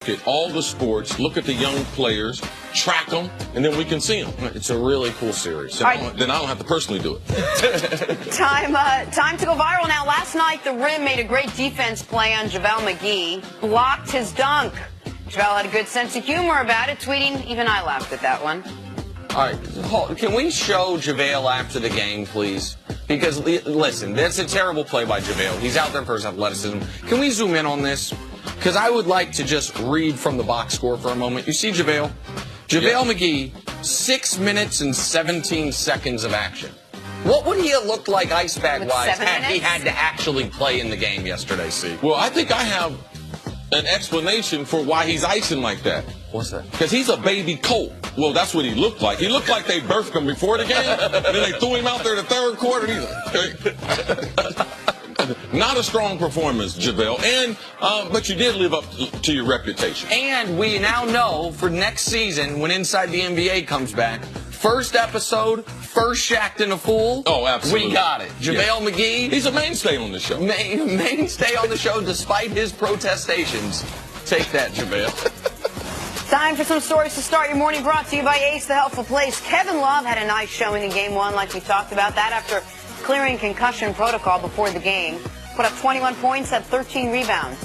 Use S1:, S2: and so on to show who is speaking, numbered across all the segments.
S1: at all the sports, look at the young players, track them, and then we can see them.
S2: It's a really cool series.
S1: So then I don't have to personally do it.
S3: Time to go viral now. Last night, the Rim made a great defense play on JaVale McGee, blocked his dunk. JaVale had a good sense of humor about it, tweeting, "Even I laughed at that one."
S2: All right, can we show JaVale after the game, please? Because, listen, that's a terrible play by JaVale. He's out there for his athleticism. Can we zoom in on this? Because I would like to just read from the box score for a moment. You see JaVale? JaVale McGee, 6 minutes and 17 seconds of action. What would he have looked like ice bag-wise had he had to actually play in the game yesterday, see?
S1: Well, I think I have an explanation for why he's icing like that.
S2: What's that?
S1: Because he's a baby colt. Well, that's what he looked like. He looked like they birthed him before the game, and then they threw him out there the third quarter. And he's like, not a strong performance, JaVale. But you did live up to your reputation.
S2: And we now know for next season, when Inside the NBA comes back, first episode, first Shaq'd in a Fool.
S1: Oh, absolutely.
S2: We got it. JaVale McGee.
S1: He's a mainstay on the show.
S2: Mainstay on the show despite his protestations. Take that, JaVale.
S3: Time for some stories to start your morning, brought to you by Ace, the helpful place. Kevin Love had a nice showing in Game 1, like we talked about. That after clearing concussion protocol before the game. Put up 21 points, had 13 rebounds.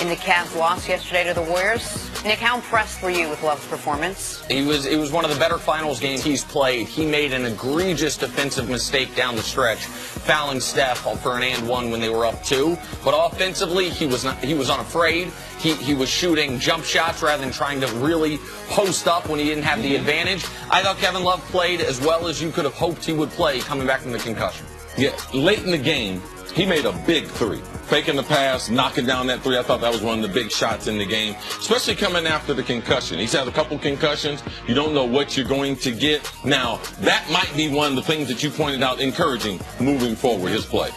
S3: In the Cavs loss yesterday to the Warriors. Nick, how impressed were you with Love's performance?
S2: It was one of the better finals games he's played. He made an egregious defensive mistake down the stretch, fouling Steph for an and one when they were up 2. But offensively, he was unafraid. He was shooting jump shots rather than trying to really post up when he didn't have the advantage. I thought Kevin Love played as well as you could have hoped he would play coming back from the concussion.
S1: Yeah, late in the game, he made a big three. Faking the pass, knocking down that three. I thought that was one of the big shots in the game, especially coming after the concussion. He's had a couple concussions. You don't know what you're going to get. Now, that might be one of the things that you pointed out encouraging moving forward, his play.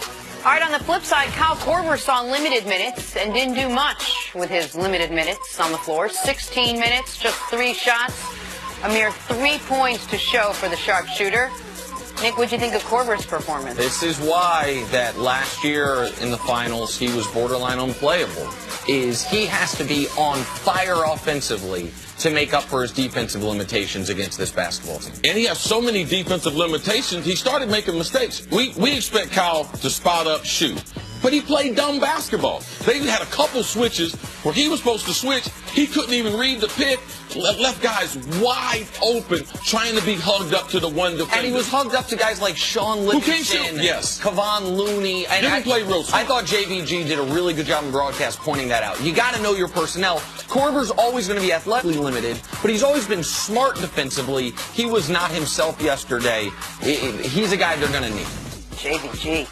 S3: All right, on the flip side, Kyle Korver saw limited minutes and didn't do much with his limited minutes on the floor. 16 minutes, just 3 shots, a mere 3 points to show for the sharpshooter. Nick, what'd you think of Korver's performance?
S2: This is why that last year in the finals he was borderline unplayable. Is he has to be on fire offensively to make up for his defensive limitations against this basketball team.
S1: And he has so many defensive limitations, he started making mistakes. We expect Kyle to spot up, shoot. But he played dumb basketball. They had a couple switches where he was supposed to switch. He couldn't even read the pick. Left guys wide open, trying to be hugged up to the one defender.
S2: And he was hugged up to guys like Sean Livingston,
S1: yes,
S2: Kevon Looney. And
S1: didn't play real smart.
S2: I thought JVG did a really good job in broadcast pointing that out. You got to know your personnel. Korver's always going to be athletically limited, but he's always been smart defensively. He was not himself yesterday. He's a guy they're going to need.
S3: JVG.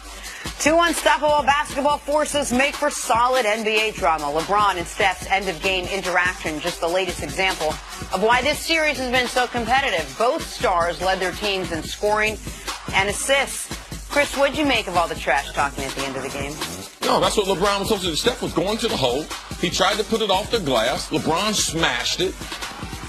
S3: 2 unstoppable basketball forces make for solid NBA drama. LeBron and Steph's end-of-game interaction, just the latest example of why this series has been so competitive. Both stars led their teams in scoring and assists. Chris, what'd you make of all the trash talking at the end of the game?
S1: No, that's what LeBron was supposed to do. Steph was going to the hole. He tried to put it off the glass. LeBron smashed it.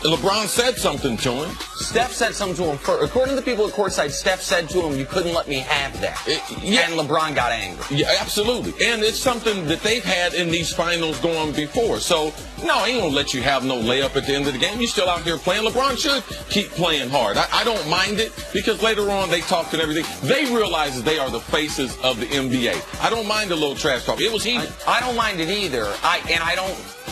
S1: LeBron said something to him.
S2: Steph said something to him. According to the people at courtside, Steph said to him, "You couldn't let me have that."
S1: Yeah.
S2: And LeBron got angry.
S1: Yeah, absolutely. And it's something that they've had in these finals going before. So, no, he ain't going to let you have no layup at the end of the game. You're still out here playing. LeBron should keep playing hard. I don't mind it because later on they talked and everything. They realize that they are the faces of the NBA. I don't mind a little trash talk. It was heated.
S2: I don't mind it either.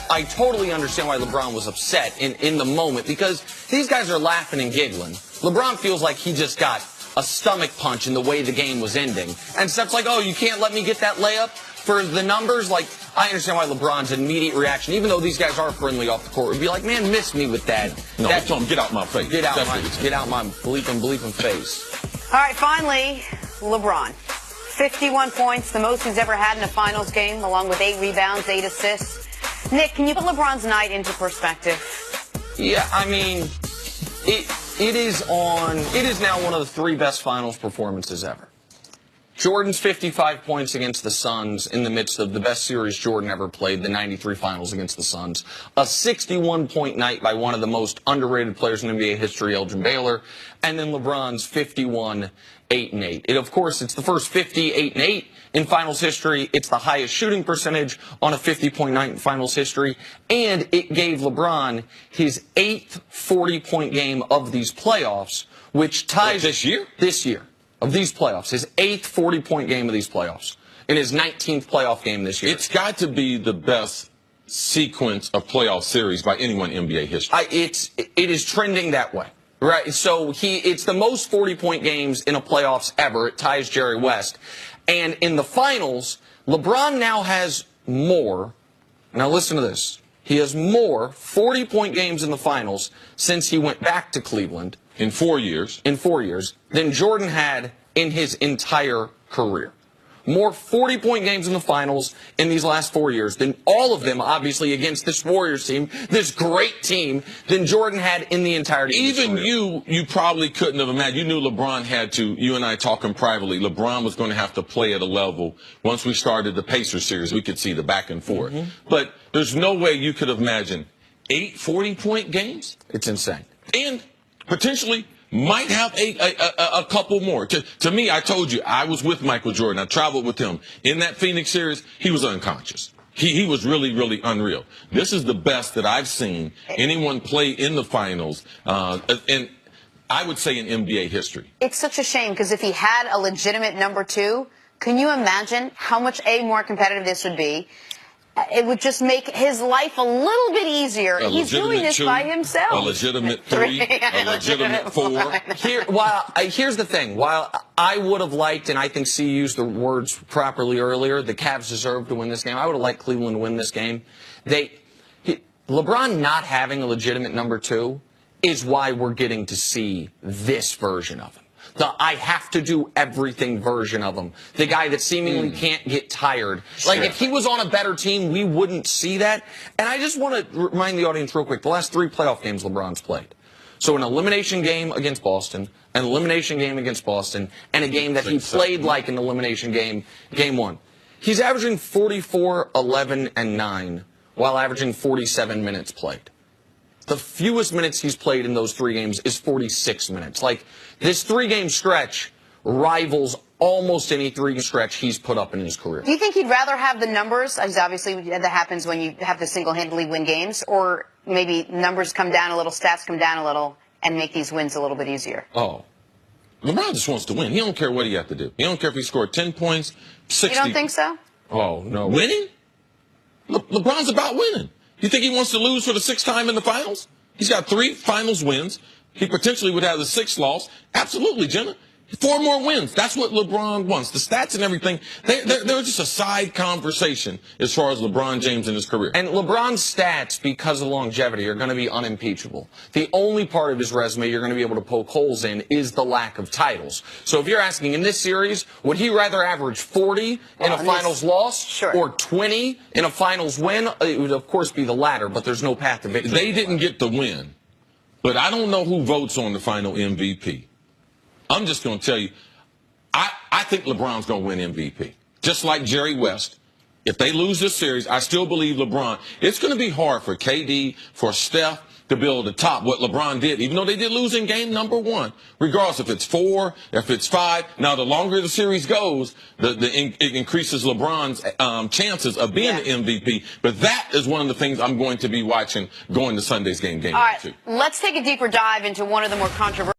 S2: I totally understand why LeBron was upset in the moment because these guys are laughing and giggling. LeBron feels like he just got a stomach punch in the way the game was ending. And Steph's like, "Oh, you can't let me get that layup for the numbers?" Like, I understand why LeBron's immediate reaction, even though these guys are friendly off the court, would be like, "Man, miss me with that."
S1: No, I told him, get out my face.
S2: Get out my bleeping face.
S3: All right, finally, LeBron. 51 points, the most he's ever had in a finals game, along with 8 rebounds, 8 assists. Nick, can you put LeBron's night into perspective?
S2: Yeah, I mean, it is now one of the 3 best finals performances ever. Jordan's 55 points against the Suns in the midst of the best series Jordan ever played, the 93 finals against the Suns. A 61-point night by one of the most underrated players in NBA history, Elgin Baylor. And then LeBron's 51, 8-8. Of course, it's the first 50, 8-8 in finals history. It's the highest shooting percentage on a 50-point night in finals history. And it gave LeBron his 8th 40-point game of these playoffs, which ties...
S1: This year?
S2: This year. Of these playoffs. His 8th 40-point game of these playoffs. In his 19th playoff game this year.
S1: It's got to be the best sequence of playoff series by anyone in NBA history.
S2: It is trending that way. Right, so it's the most 40-point games in a playoffs ever. It ties Jerry West. And in the finals, LeBron now has more. Now listen to this. He has more 40-point games in the finals since he went back to Cleveland.
S1: In 4 years.
S2: In 4 years, than Jordan had in his entire career. More 40-point games in the finals in these last 4 years than all of them, obviously, against this Warriors team, this great team, than Jordan had in the entirety of his
S1: Even
S2: career.
S1: you probably couldn't have imagined. You knew LeBron had to, you and I talking privately, LeBron was going to have to play at a level. Once we started the Pacers series, we could see the back and forth. But there's no way you could have imagined 8 40-point games.
S2: It's insane.
S1: And potentially might have a couple more. To me, I told you, I was with Michael Jordan. I traveled with him. In that Phoenix series, he was unconscious. He was really, really unreal. This is the best that I've seen anyone play in the finals, and I would say in NBA history.
S3: It's such a shame because if he had a legitimate number 2, can you imagine how much more competitive this would be? It would just make his life a little bit easier. He's doing this
S1: 2,
S3: by himself.
S1: A legitimate 3, a legitimate 4.
S2: Here's the thing. While I would have liked, and I think C used the words properly earlier, the Cavs deserve to win this game. I would have liked Cleveland to win this game. LeBron not having a legitimate number 2 is why we're getting to see this version of him. The I have to do everything version of him. The guy that seemingly can't get tired. Like, if he was on a better team, we wouldn't see that. And I just want to remind the audience real quick, the last 3 playoff games LeBron's played. So an elimination game against Boston, an elimination game against Boston, and a game that he played like an elimination game, game 1. He's averaging 44, 11, and 9, while averaging 47 minutes played. The fewest minutes he's played in those 3 games is 46 minutes. Like, this 3-game stretch rivals almost any 3-game stretch he's put up in his career.
S3: Do you think he'd rather have the numbers, as obviously that happens when you have to single-handedly win games, or maybe numbers come down a little, stats come down a little, and make these wins a little bit easier?
S1: Oh. LeBron just wants to win. He don't care what he has to do. He don't care if he scored 10 points, 60.
S3: You don't think so?
S1: Oh, no. Winning? LeBron's about winning. You think he wants to lose for the 6th time in the finals? He's got 3 finals wins. He potentially would have the 6th loss. Absolutely, Jenna. 4 more wins. That's what LeBron wants. The stats and everything, they're just a side conversation as far as LeBron James in his career.
S2: And LeBron's stats, because of longevity, are going to be unimpeachable. The only part of his resume you're going to be able to poke holes in is the lack of titles. So if you're asking, in this series, would he rather average 40 in a finals loss or 20 in a finals win? It would, of course, be the latter, but there's no path to victory.
S1: They didn't get the win, but I don't know who votes on the final MVP. I'm just going to tell you, I think LeBron's going to win MVP. Just like Jerry West. If they lose this series, I still believe LeBron. It's going to be hard for KD, for Steph, to be able to top what LeBron did, even though they did lose in game number 1. Regardless if it's 4, if it's 5. Now, the longer the series goes, it increases LeBron's chances of being the MVP. But that is one of the things I'm going to be watching going to Sunday's game.
S3: All right, let's take a deeper dive into one of the more controversial